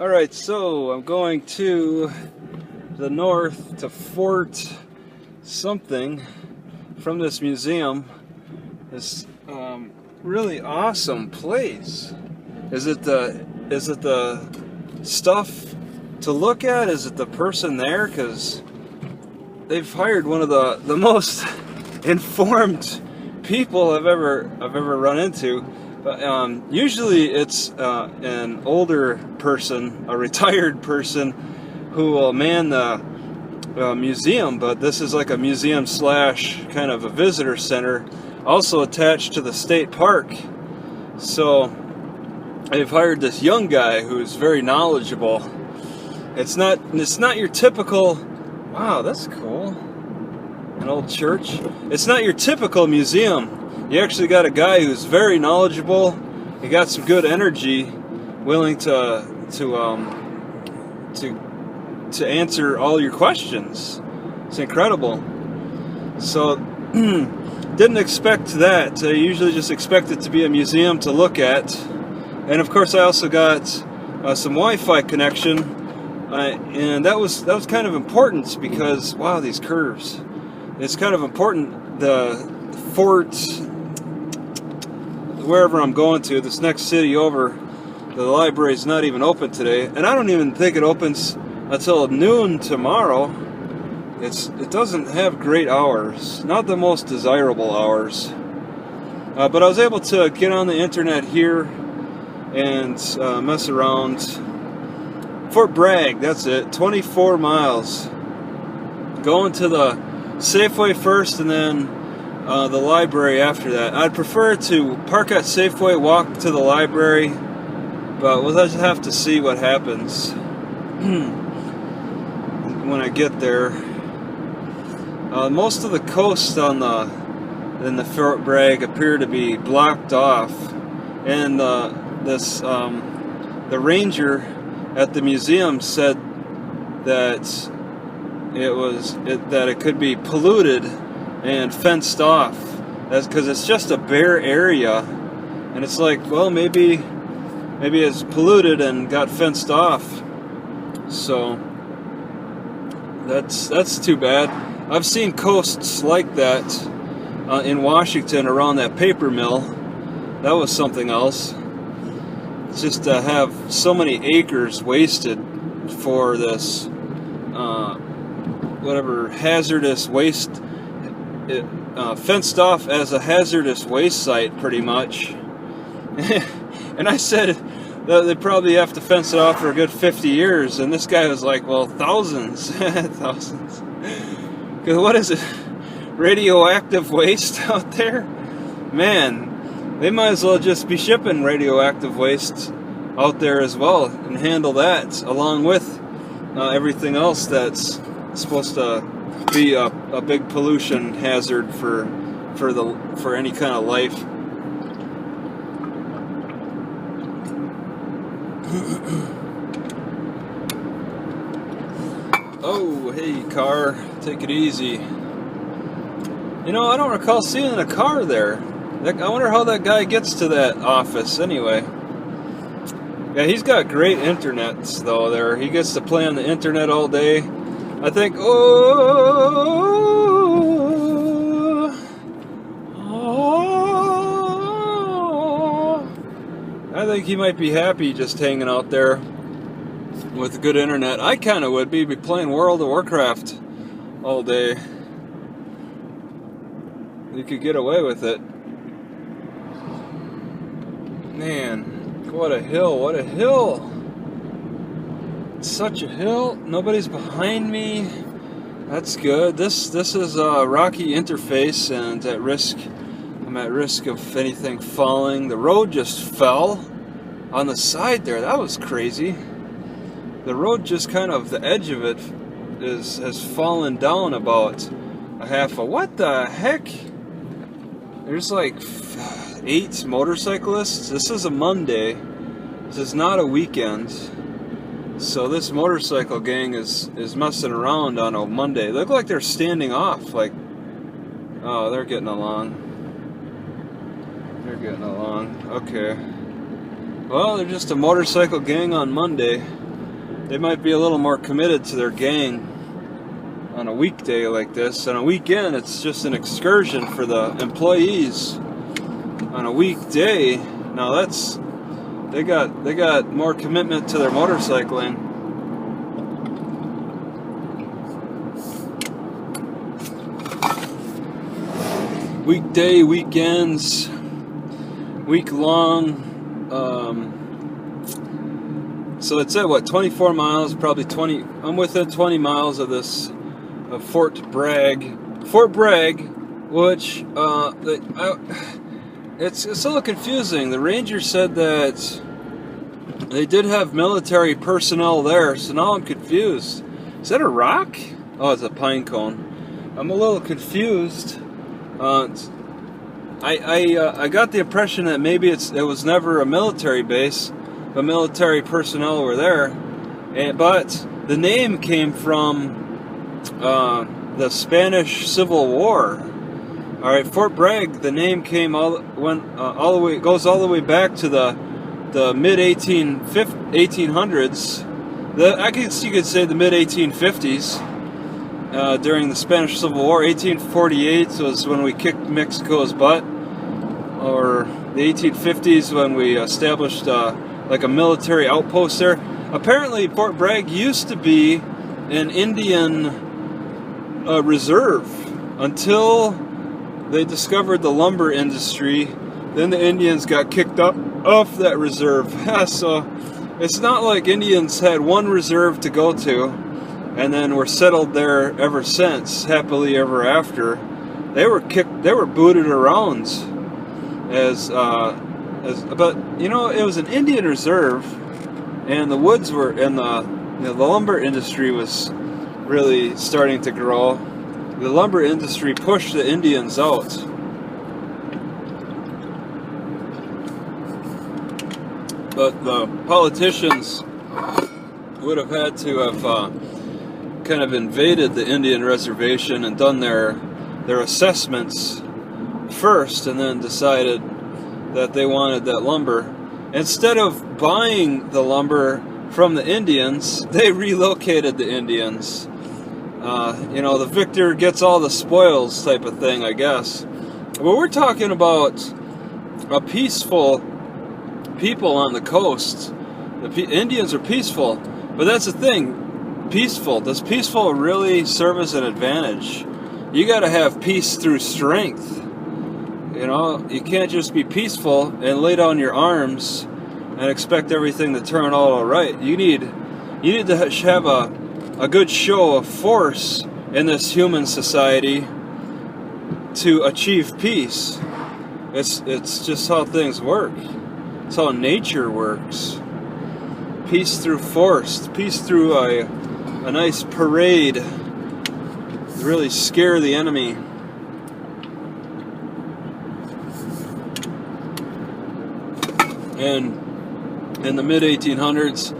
Alright, so I'm going to the north to Fort something from this museum. This really awesome place. Is it the stuff to look at? Is it the person there? Because they've hired one of the most informed people I've ever run into. But usually it's an older person, a retired person, who will man the museum. But this is like a museum slash kind of a visitor center, also attached to the state park. So they've hired this young guy who's very knowledgeable. It's not your typical. Wow, that's cool. An old church. It's not your typical museum. You actually got a guy who's very knowledgeable. He got some good energy, willing to answer all your questions. It's incredible. So didn't expect that. I usually just expect it to be a museum to look at. And of course I also got some Wi-Fi connection, and that was kind of important because wow, these curves. It's kind of important. The Fort, wherever I'm going to, this next city over, the library's not even open today, and I don't even think it opens until noon tomorrow. It doesn't have great hours, not the most desirable hours, but I was able to get on the internet here and mess around. Fort Bragg, that's it, 24 miles. Going to the Safeway first and then the library after that. I'd prefer to park at Safeway, walk to the library, but we'll just have to see what happens when I get there. Most of the coast in the Fort Bragg appear to be blocked off, and the ranger at the museum said that it could be polluted and fenced off. That's because it's just a bare area, and it's like, well, maybe it's polluted and got fenced off. So that's too bad. I've seen coasts like that in Washington around that paper mill. That was something else. It's just to have so many acres wasted for this whatever hazardous waste, fenced off as a hazardous waste site, pretty much. And I said that they probably have to fence it off for a good 50 years, and this guy was like, well, thousands. Thousands. Because what is it? Radioactive waste out there? Man, they might as well just be shipping radioactive waste out there as well and handle that along with everything else that's supposed to be a big pollution hazard for any kind of life. Oh, hey car, take it easy. You know, I don't recall seeing a car there. I wonder how that guy gets to that office anyway. Yeah, he's got great internet though there. He gets to play on the internet all day. I think, I think he might be happy just hanging out there with good internet. I kind of would be playing World of Warcraft all day. You could get away with it. Man, what a hill, what a hill. Such a hill. Nobody's behind me. That's good. This is a rocky interface, and I'm at risk of anything falling. The road just fell on the side there. That was crazy. The road just kind of, the edge of it has fallen down about a half a, what the heck? There's like 8 motorcyclists. This is a Monday. This is not a weekend. So this motorcycle gang is messing around on a Monday. They look like they're standing off. Like, oh, they're getting along. They're getting along. Okay. Well, they're just a motorcycle gang on Monday. they might be a little more committed to their gang on a weekday like this. On a weekend, it's just an excursion for the employees. On a weekday, now they got more commitment to their motorcycling. Weekday, weekends, week long. So it's at what, 24 miles, probably 20. I'm within 20 miles of this of Fort Bragg. Fort Bragg, which it's a little confusing. The ranger said that they did have military personnel there, so now I'm confused. Is that a rock? Oh, it's a pine cone. I'm a little confused. I got the impression that maybe it was never a military base, but military personnel were there. But the name came from the Spanish Civil War. All right, Fort Bragg. The name came goes all the way back to the mid 1800s. I guess you could say the mid 1850s. During the Spanish Civil War. 1848 was when we kicked Mexico's butt, or the 1850s when we established like a military outpost there. Apparently Fort Bragg used to be an Indian reserve until they discovered the lumber industry. Then the Indians got kicked off that reserve. So it's not like Indians had one reserve to go to and then were settled there ever since, happily ever after. They were booted around but you know, it was an Indian reserve, and the woods were, and the lumber industry was really starting to grow. The lumber industry pushed the Indians out. But the politicians would have had to have kind of invaded the Indian reservation and done their assessments first, and then decided that they wanted that lumber. Instead of buying the lumber from the Indians, they relocated the Indians. You know, the victor gets all the spoils type of thing, I guess. But we're talking about a peaceful people on the coast. The Indians are peaceful, but that's the thing. Peaceful. Does peaceful really serve as an advantage? You got to have peace through strength. You know, you can't just be peaceful and lay down your arms and expect everything to turn out all right. You need to have a good show of force in this human society to achieve peace. It's just how things work. It's how nature works. Peace through force. Peace through a nice parade. Really scare the enemy. And in the mid 1800s,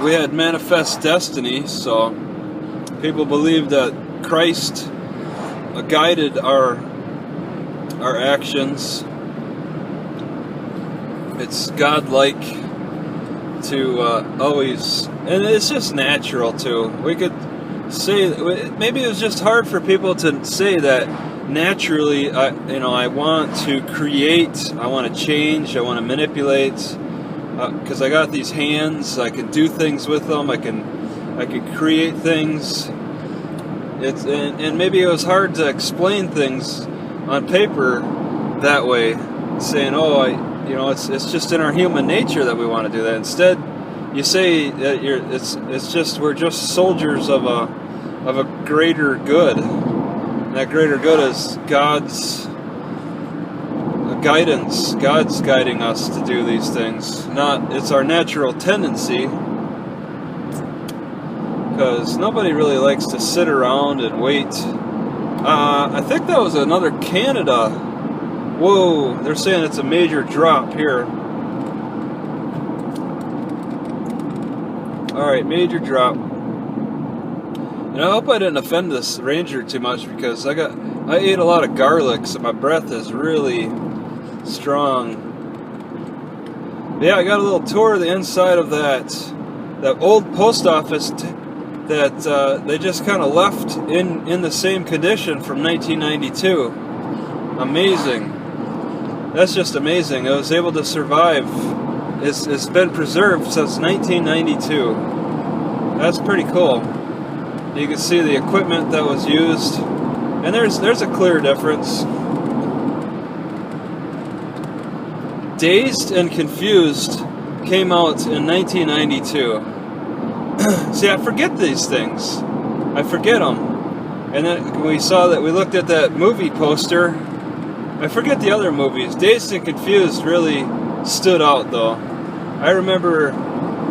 we had manifest destiny, so people believed that Christ guided our actions. It's godlike to always, and it's just natural too. We could say, maybe it was just hard for people to say that naturally, I want to create, I want to change, I want to manipulate, because I got these hands, I can do things with them, I can create things. And maybe it was hard to explain things on paper that way, saying, it's just in our human nature that we want to do that. Instead, you say that we're just soldiers of a greater good. And that greater good is God's guidance. God's guiding us to do these things. It's our natural tendency. Because nobody really likes to sit around and wait. I think that was another Canada. Whoa, they're saying it's a major drop here. Alright, major drop. And I hope I didn't offend this ranger too much, because I ate a lot of garlic, so my breath is really strong. Yeah, I got a little tour of the inside of that that old post office that they just kind of left in the same condition from 1992. Amazing. That's just amazing. It was able to survive. It's been preserved since 1992. That's pretty cool. You can see the equipment that was used, and there's a clear difference. Dazed and Confused came out in 1992. See, I forget these things. I forget them. And then we looked at that movie poster. I forget the other movies. Dazed and Confused really stood out, though. I remember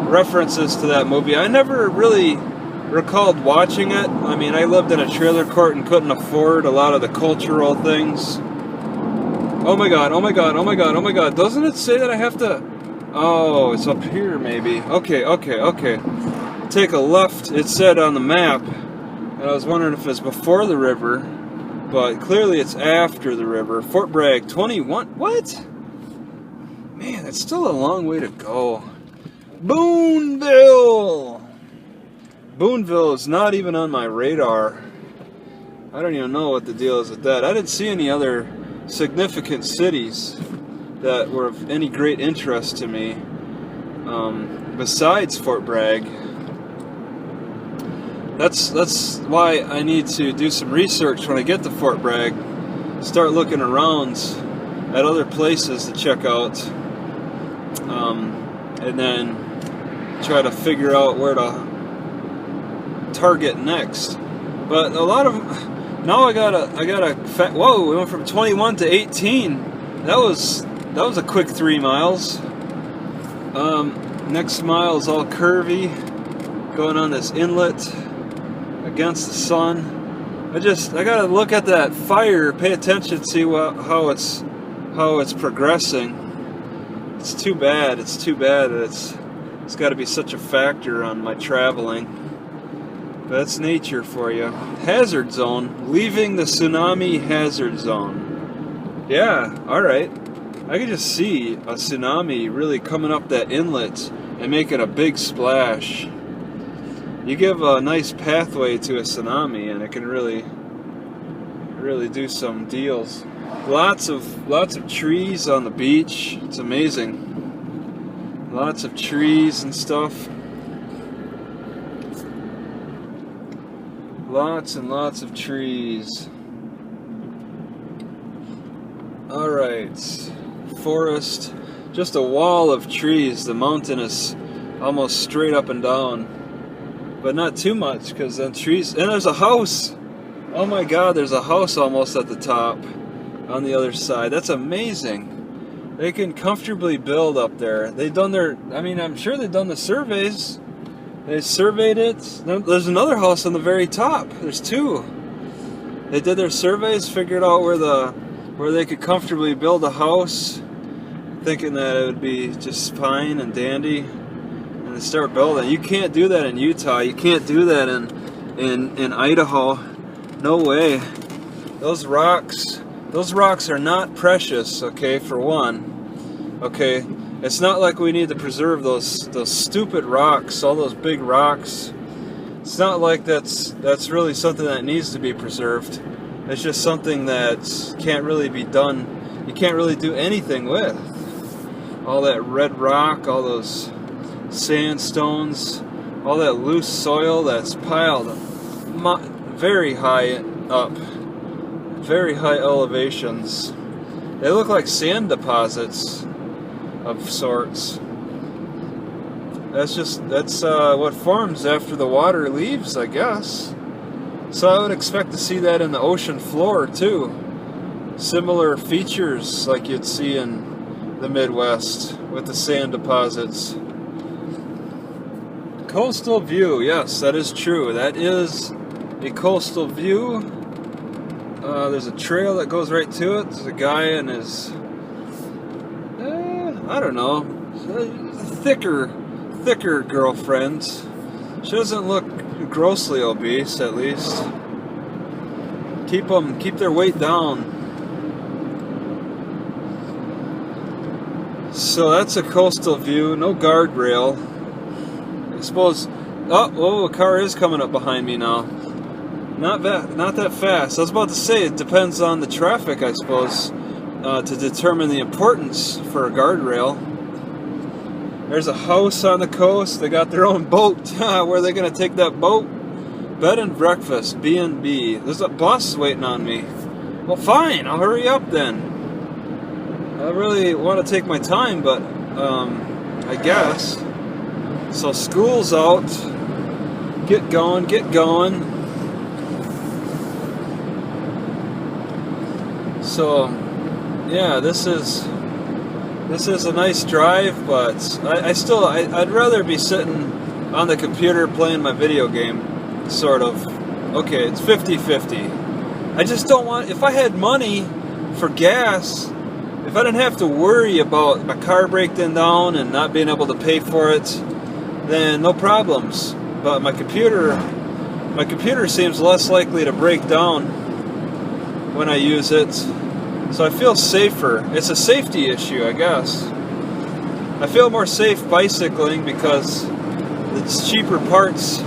references to that movie. I never really recalled watching it. I mean, I lived in a trailer court and couldn't afford a lot of the cultural things. Oh my god, oh my god, oh my god, oh my god. Doesn't it say that I have to... Oh, it's up here maybe. Okay. Take a left, it said on the map. And I was wondering if it's before the river. But clearly it's after the river. Fort Bragg, 21... What? Man, that's still a long way to go. Boonville! Boonville is not even on my radar. I don't even know what the deal is with that. I didn't see any other significant cities that were of any great interest to me besides Fort Bragg. That's why I need to do some research when I get to Fort Bragg. Start looking around at other places to check out, and then try to figure out where to target next. But a lot of now I got a whoa, we went from 21 to 18. That was a quick 3 miles. Next mile is all curvy, going on this inlet against the sun. I gotta look at that fire, pay attention, see how it's progressing. It's too bad that it's got to be such a factor on my traveling. But that's nature for you. Hazard zone, leaving the tsunami hazard zone. Yeah, all right. I can just see a tsunami really coming up that inlet and making a big splash. You give a nice pathway to a tsunami, and it can really do some deals. Lots of trees on the beach. It's amazing. Lots of trees and stuff. Lots and lots of trees. All right, forest. Just a wall of trees. The mountain is almost straight up and down. But not too much, because then trees... And there's a house! Oh my god, there's a house almost at the top on the other side. That's amazing. They can comfortably build up there. They've done their... I mean, I'm sure they've done the surveys. They surveyed it. There's another house on the very top. There's two. They did their surveys, figured out where they could comfortably build a house, thinking that it would be just fine and dandy. And start building. You can't do that in Utah. You can't do that in Idaho. No way. Those rocks are not precious, okay, for one. Okay, it's not like we need to preserve those stupid rocks, all those big rocks. It's not like that's really something that needs to be preserved. It's just something that can't really be done. You can't really do anything with. All that red rock, all those sandstones, all that loose soil that's piled very high up, very high elevations. They look like sand deposits of sorts. That's what forms after the water leaves, I guess. So I would expect to see that in the ocean floor too. Similar features like you'd see in the Midwest with the sand deposits. Coastal view, yes, that is true. That is a coastal view. There's a trail that goes right to it. There's a guy and his, I don't know, thicker girlfriend. She doesn't look grossly obese, at least. Keep their weight down. So that's a coastal view, no guardrail. I suppose. Oh, a car is coming up behind me now. Not that fast. I was about to say it depends on the traffic, I suppose, to determine the importance for a guardrail. There's a house on the coast. They got their own boat. Where are they going to take that boat? Bed and breakfast, B&B. There's a bus waiting on me. Well, fine. I'll hurry up then. I really want to take my time, but I guess. So school's out. Get going, get going. So, yeah, this is a nice drive, but I'd rather be sitting on the computer playing my video game, sort of. Okay, it's 50-50. I just don't want, if I had money for gas, if I didn't have to worry about my car breaking down and not being able to pay for it, then no problems. But my computer seems less likely to break down when I use it. So I feel safer. It's a safety issue, I guess. I feel more safe bicycling because it's cheaper parts.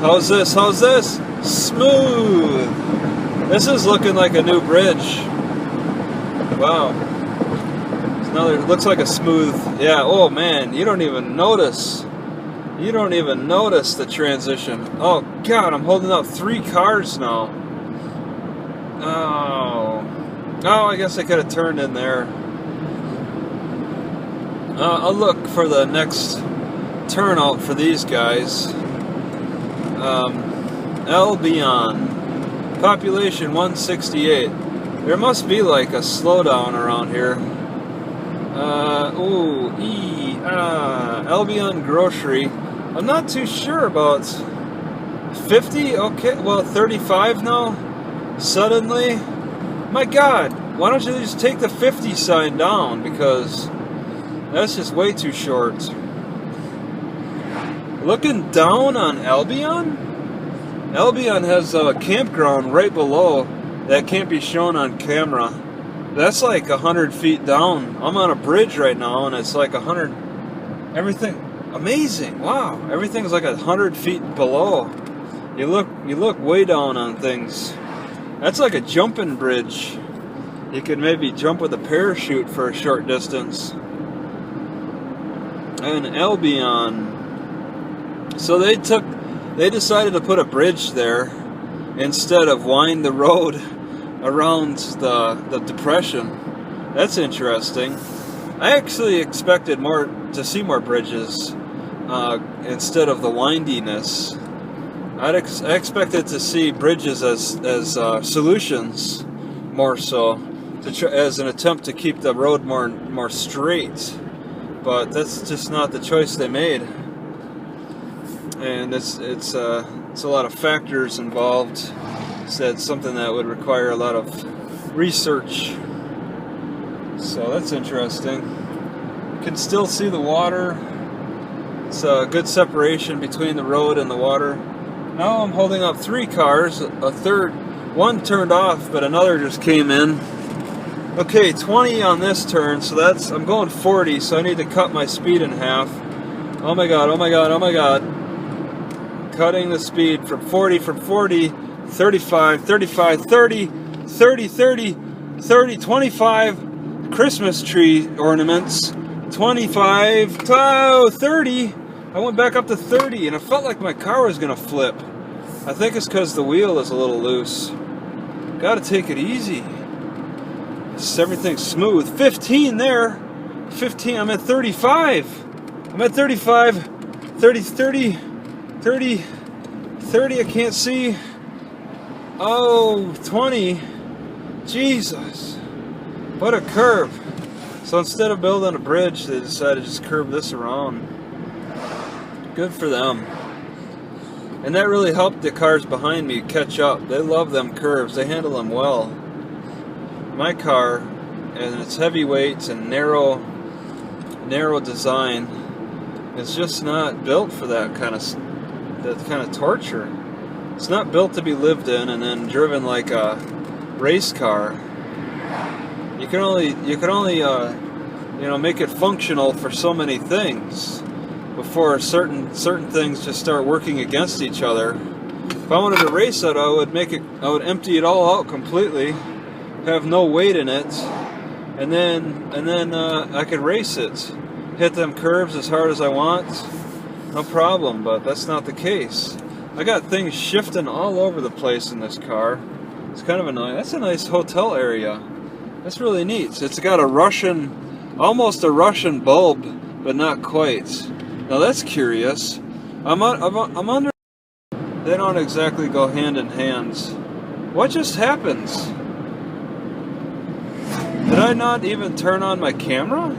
How's this? How's this? Smooth! This is looking like a new bridge. Wow. It looks like a smooth, yeah, oh man, you don't even notice. You don't even notice the transition. Oh God, I'm holding up 3 cars now. Oh, I guess I could have turned in there. I'll look for the next turnout for these guys. Albion. Population 168. There must be like a slowdown around here. Albion Grocery. I'm not too sure about 50. Okay, well 35 now. Suddenly, my God, why don't you just take the 50 sign down, because that's just way too short. Looking down on Albion? Albion has a campground right below that can't be shown on camera. That's like 100 feet down. I'm on a bridge right now, and it's like 100. Everything amazing. Wow, everything's like 100 feet below. You look way down on things. That's like a jumping bridge. You could maybe jump with a parachute for a short distance. And Albion. So they decided to put a bridge there instead of wind the road around the depression. That's interesting. I actually expected to see more bridges instead of the windiness. I expected to see bridges as solutions more so, as an attempt to keep the road more straight. But that's just not the choice they made. And it's a lot of factors involved. So it's something that would require a lot of research. So that's interesting. You can still see the water. It's a good separation between the road and the water. Now I'm holding up 3 cars. One turned off, but another just came in. Okay, 20 on this turn, so I'm going 40, so I need to cut my speed in half. Oh my God, oh my God, oh my God. Cutting the speed from 40, 35, 35, 30, 30, 30, 30, 25, Christmas tree ornaments, 25, 30. I went back up to 30, and it felt like my car was going to flip. I think it's because the wheel is a little loose. Got to take it easy. Everything's smooth. 15 there. 15, I'm at 35. I'm at 35, 30, 30, 30, 30, I can't see. Oh, 20. Jesus. What a curve. So instead of building a bridge, they decided to just curve this around. Good for them. And that really helped the cars behind me catch up. They love them curves. They handle them well. My car, and its heavyweight and narrow design, is just not built for that kind of torture. It's not built to be lived in and then driven like a race car. You can only make it functional for so many things. before certain things just start working against each other. If I wanted to race it, I would empty it all out completely, have no weight in it, and then I could race it, hit them curves as hard as I want, no problem. But that's not the case. I got things shifting all over the place in this car. It's kind of annoying. That's a nice hotel area. That's really neat. It's got almost a Russian bulb, but not quite. Now that's curious. I'm under. They don't exactly go hand in hand. What just happened? Did I not even turn on my camera?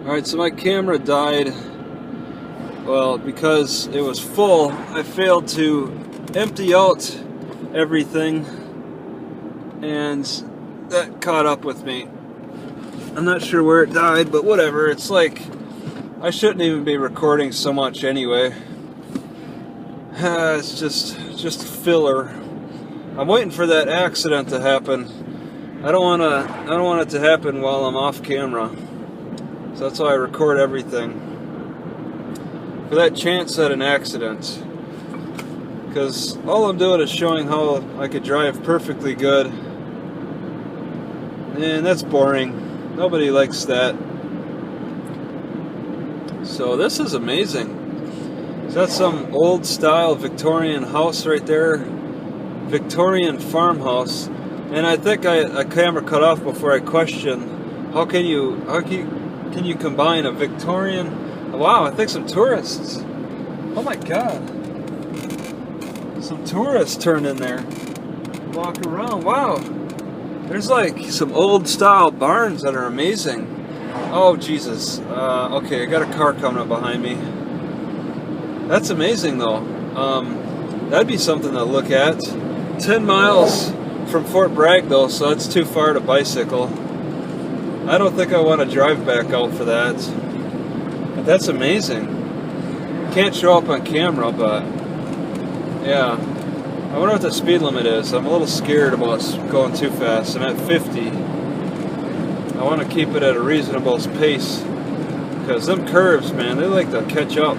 Alright, so my camera died. Well, because it was full, I failed to empty out everything, and that caught up with me. I'm not sure where it died, but whatever. It's like, I shouldn't even be recording so much anyway. It's just filler. I'm waiting for that accident to happen. I don't want it to happen while I'm off camera. So that's why I record everything. For that chance at an accident. Because all I'm doing is showing how I could drive perfectly good. And that's boring. Nobody likes that. So this is amazing. Is that some old style Victorian house right there? Victorian farmhouse. And I think a camera cut off before I questioned how can you combine a Victorian? Wow, I think some tourists. Oh my God. Some tourists turned in there. Walk around. Wow. There's like some old style barns that are amazing. Oh Jesus. Okay, I got a car coming up behind me. That's amazing though. That'd be something to look at. 10 miles from Fort Bragg though, so that's too far to bicycle. I don't think I want to drive back out for that. But that's amazing. Can't show up on camera, but yeah. I wonder what the speed limit is. I'm a little scared about going too fast. I'm at 50. I want to keep it at a reasonable pace, because them curves, man, they like to catch up.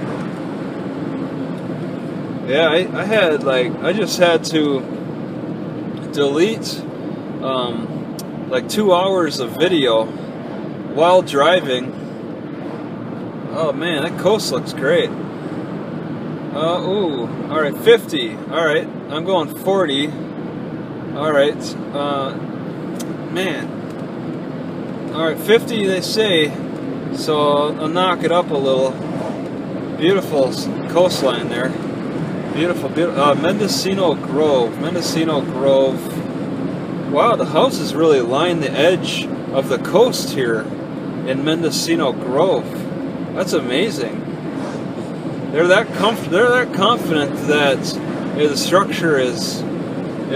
Yeah, I just had to delete like 2 hours of video while driving. Oh man, that coast looks great. Ooh, alright, 50. Alright, I'm going 40. Alright, man. Alright, 50 they say, so I'll knock it up a little. Beautiful coastline there. Beautiful, beautiful. Mendocino Grove. Wow, the houses really line the edge of the coast here in Mendocino Grove. That's amazing. They're that confident that the structure is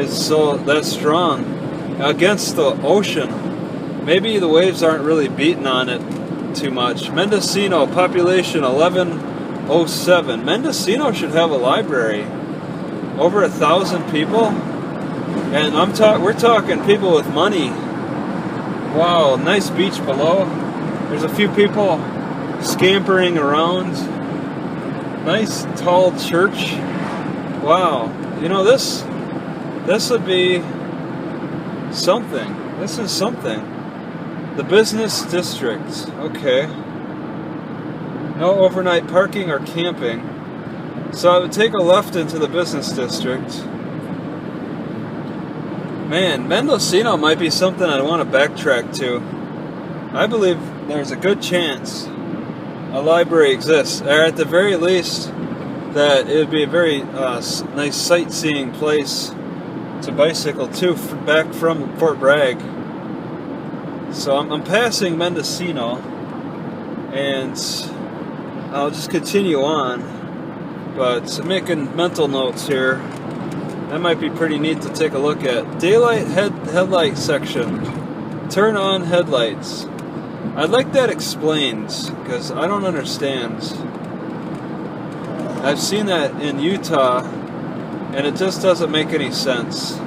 so that strong against the ocean. Maybe the waves aren't really beating on it too much. Mendocino, population 1107. Mendocino should have a library. Over 1,000 people, and we're talking people with money. Wow, nice beach below. There's a few people scampering around. Nice tall church. Wow, you know, this would be something. This is something. The business district. Okay. No overnight parking or camping. So I would take a left into the business district. Man, Mendocino might be something I want to backtrack to. I believe there's a good chance a library exists, or at the very least that it would be a very nice sightseeing place to bicycle to back from Fort Bragg. So I'm passing Mendocino, and I'll just continue on, but I'm making mental notes here. That might be pretty neat to take a look at. Daylight headlight section. Turn on headlights. I'd like that explained, because I don't understand. I've seen that in Utah, and it just doesn't make any sense.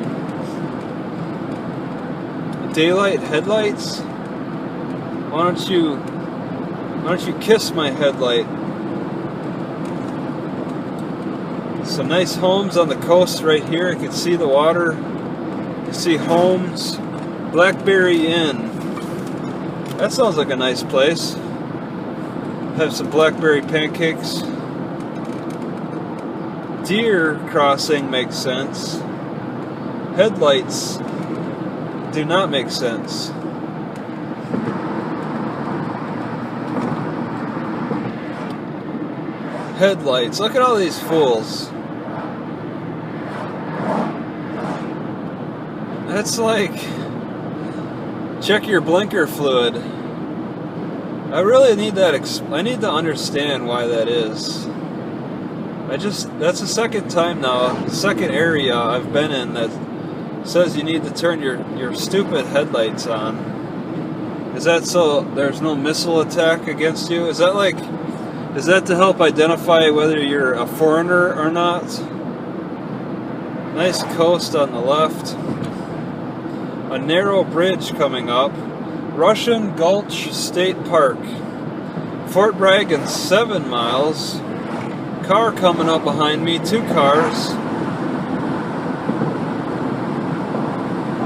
Daylight headlights? Why don't you kiss my headlight? Some nice homes on the coast right here. You can see the water. You see homes. Blackberry Inn. That sounds like a nice place. Have some blackberry pancakes. Deer crossing makes sense. Headlights do not make sense. Headlights. Look at all these fools. That's like, check your blinker fluid. I really need that. I need to understand why that is. That's the second time now, the second area I've been in that says you need to turn your stupid headlights on. Is that so there's no missile attack against you? Is that to help identify whether you're a foreigner or not? Nice coast on the left. A narrow bridge coming up. Russian Gulch State Park. Fort Bragg in 7 miles. Car coming up behind me. 2 cars.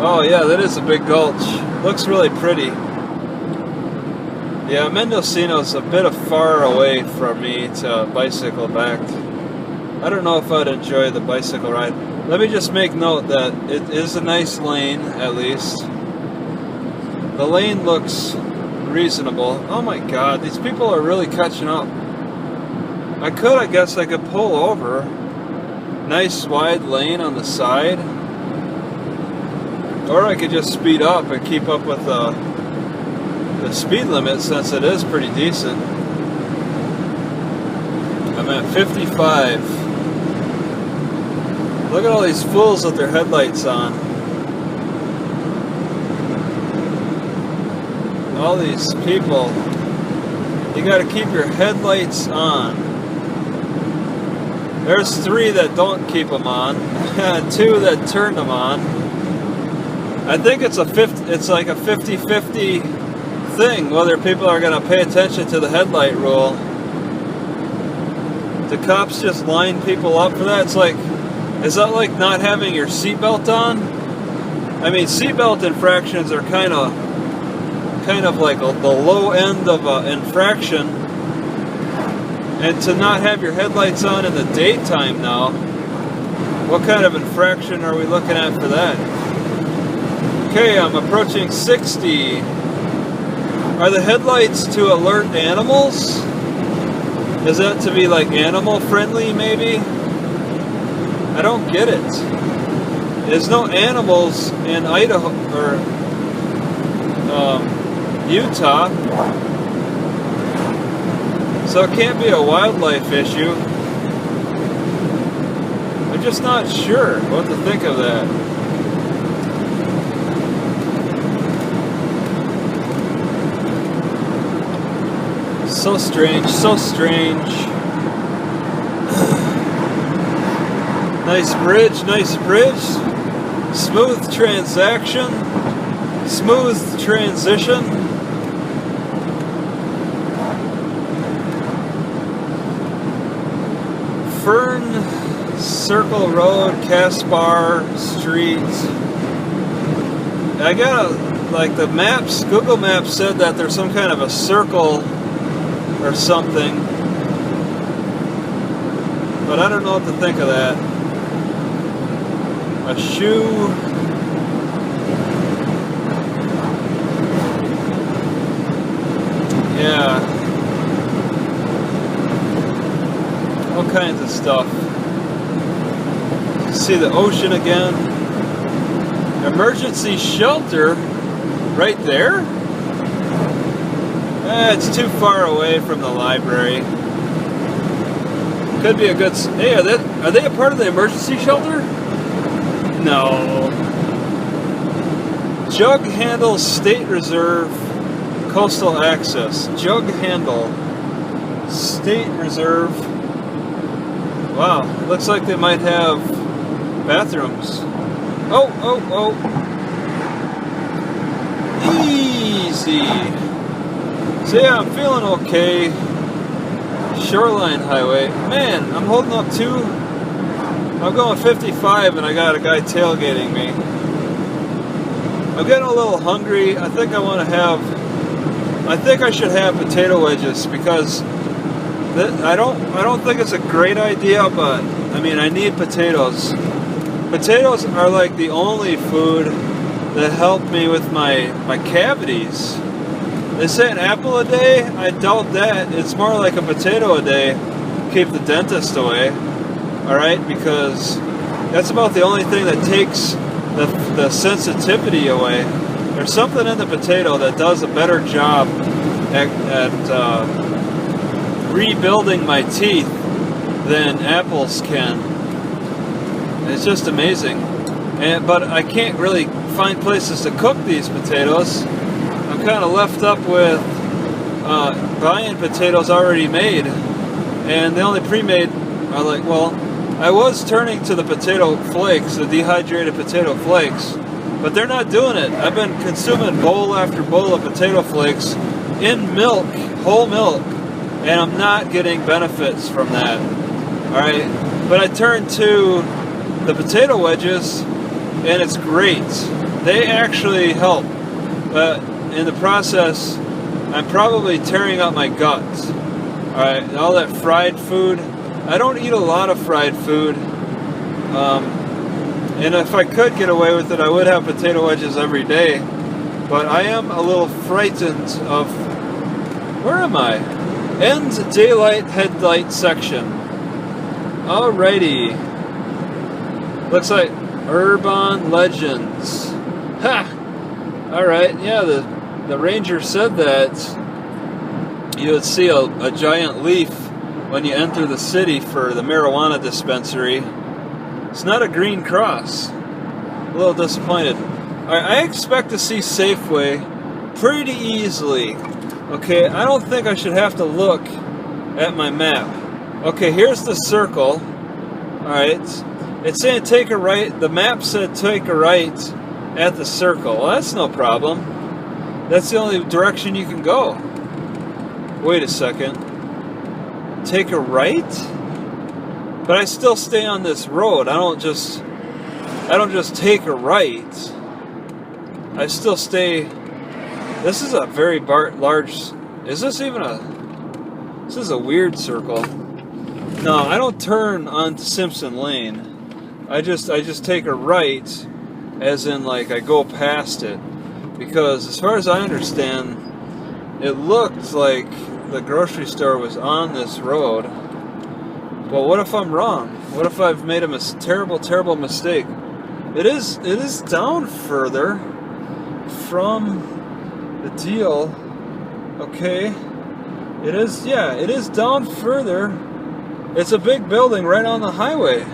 Oh yeah, that is a big gulch. Looks really pretty. Yeah, Mendocino's a bit of far away from me to bicycle back. I don't know if I'd enjoy the bicycle ride. Let me just make note that it is a nice lane, at least. The lane looks reasonable. Oh my god, these people are really catching up. I guess I could pull over. Nice wide lane on the side. Or I could just speed up and keep up with the speed limit, since it is pretty decent. I'm at 55. Look at all these fools with their headlights on. All these people. you got to keep your headlights on. There's 3 that don't keep them on, 2 that turn them on. I think it's like a 50-50 thing whether people are going to pay attention to the headlight rule. The cops just line people up for that. It's like, is that like not having your seatbelt on? I mean, seatbelt infractions are kind of like the low end of an infraction, and to not have your headlights on in the daytime now, what kind of infraction are we looking at for that? Okay, I'm approaching 60. Are the headlights to alert animals? Is that to be like animal friendly maybe? I don't get it. There's no animals in Idaho or Utah, so it can't be a wildlife issue. I'm just not sure what to think of that. So strange, so strange. Nice bridge, nice bridge. Smooth transaction. Smooth transition. Fern Circle Road, Caspar Street. I got like the maps, Google Maps said that there's some kind of a circle or something, but I don't know what to think of that. A shoe. Yeah. All kinds of stuff. See the ocean again. Emergency shelter right there? It's too far away from the library. Could be a good... Hey, are they a part of the emergency shelter? No. Jug Handle State Reserve Coastal Access. Jug Handle State Reserve. Wow, looks like they might have bathrooms. Oh, oh, oh. Easy. So yeah, I'm feeling okay. Shoreline Highway. Man, I'm holding up too. I'm going 55 and I got a guy tailgating me. I'm getting a little hungry. I think I should have potato wedges because I don't think it's a great idea, but I mean, I need potatoes. Potatoes are like the only food that help me with my cavities. They say an apple a day. I doubt that. It's more like a potato a day. Keep the dentist away. Alright, because that's about the only thing that takes the sensitivity away. There's something in the potato that does a better job at rebuilding my teeth than apples can. It's just amazing. But I can't really find places to cook these potatoes. I'm kind of left up with buying potatoes already made, and the only pre-made are like, well, I was turning to the potato flakes, the dehydrated potato flakes, but they're not doing it. I've been consuming bowl after bowl of potato flakes in milk, whole milk, and I'm not getting benefits from that. Alright, but I turned to the potato wedges, and it's great. They actually help, but in the process, I'm probably tearing up my guts. Alright, all that fried food. I don't eat a lot of fried food. And if I could get away with it, I would have potato wedges every day. But I am a little frightened of... Where am I? End daylight headlight section. Alrighty. Looks like Urban Legends. Ha! Alright, yeah, the ranger said that you would see a giant leaf when you enter the city for the marijuana dispensary. It's not a green cross. A little disappointed. Alright, I expect to see Safeway pretty easily. Okay, I don't think I should have to look at my map. Okay, here's the circle. Alright, it's saying take a right. The map said take a right at the circle. Well, that's no problem. That's the only direction you can go. Wait a second. Take a right? But I still stay on this road. I don't just take a right. I still stay. This is a very large. Is this even a? This is a weird circle. No, I don't turn onto Simpson Lane. I just take a right, as in like I go past it, because as far as I understand, it looked like the grocery store was on this road. But what if I'm wrong? What if I've made a terrible mistake? It is down further from the deal. Okay, it is. Yeah, it is down further. It's a big building right on the highway.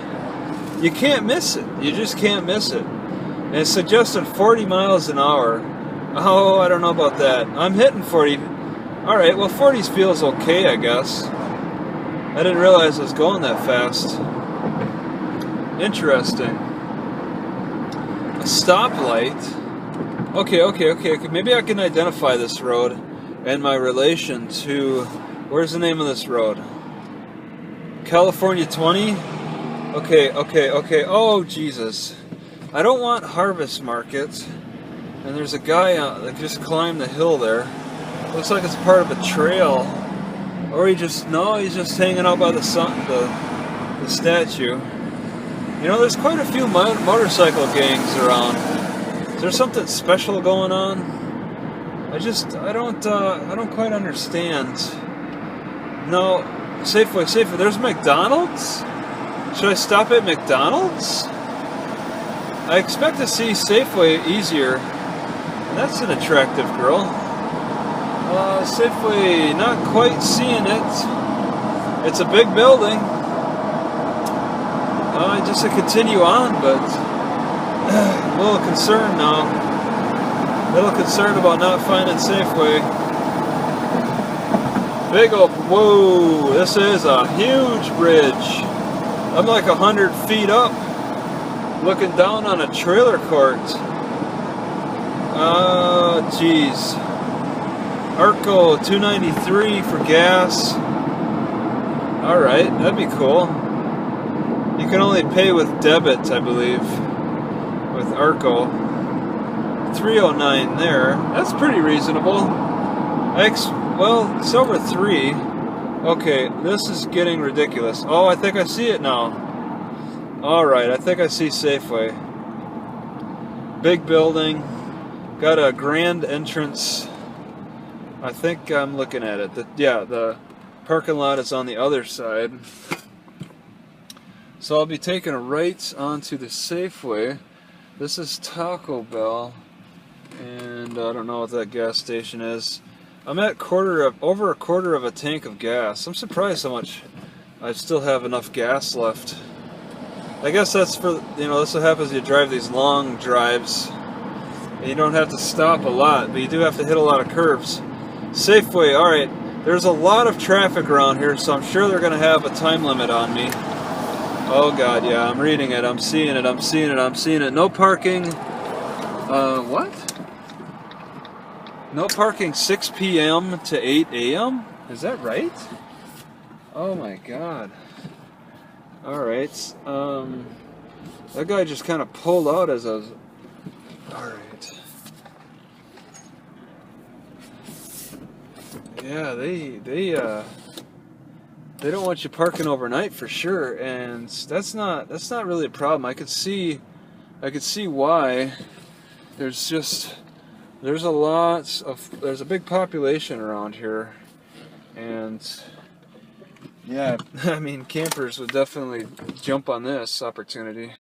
You can't miss it. You just can't miss it. And it suggested 40 miles an hour. Oh, I don't know about that. I'm hitting 40. Alright, well 40 feels okay, I guess. I didn't realize I was going that fast. Interesting. A stoplight. Okay. Maybe I can identify this road and my relation to... Where's the name of this road? California 20? Okay. Oh, Jesus. I don't want Harvest Market. And there's a guy that just climbed the hill there. Looks like it's part of a trail. Or he's just hanging out by the statue. You know, there's quite a few motorcycle gangs around. Is there something special going on? I don't quite understand. No, Safeway. There's McDonald's? Should I stop at McDonald's? I expect to see Safeway easier. And that's an attractive girl. Safeway, not quite seeing it. It's a big building. Just to continue on, but a little concerned now. A little concerned about not finding Safeway. Big old, whoa, this is a huge bridge. I'm like 100 feet up, looking down on a trailer court. Geez. Arco 293 for gas. Alright, that'd be cool. You can only pay with debit, I believe, with Arco. 309 there. That's pretty reasonable. Well, it's over 3. Okay, this is getting ridiculous. Oh, I think I see it now. Alright, I think I see Safeway. Big building. Got a grand entrance. I think I'm looking at it. The parking lot is on the other side. So I'll be taking a right onto the Safeway. This is Taco Bell. And I don't know what that gas station is. I'm at over a quarter of a tank of gas. I'm surprised how much I still have enough gas left. I guess that's for, that's what happens when you drive these long drives. And you don't have to stop a lot, but you do have to hit a lot of curves. Safeway, alright. There's a lot of traffic around here, so I'm sure they're going to have a time limit on me. Oh god, yeah, I'm reading it. I'm seeing it. No parking. What? No parking 6 p.m. to 8 a.m.? Is that right? Oh my god. Alright. That guy just kind of pulled out as I was... Alright. Yeah, they don't want you parking overnight for sure, and that's not really a problem. I could see why. There's a big population around here, and yeah, I mean, campers would definitely jump on this opportunity.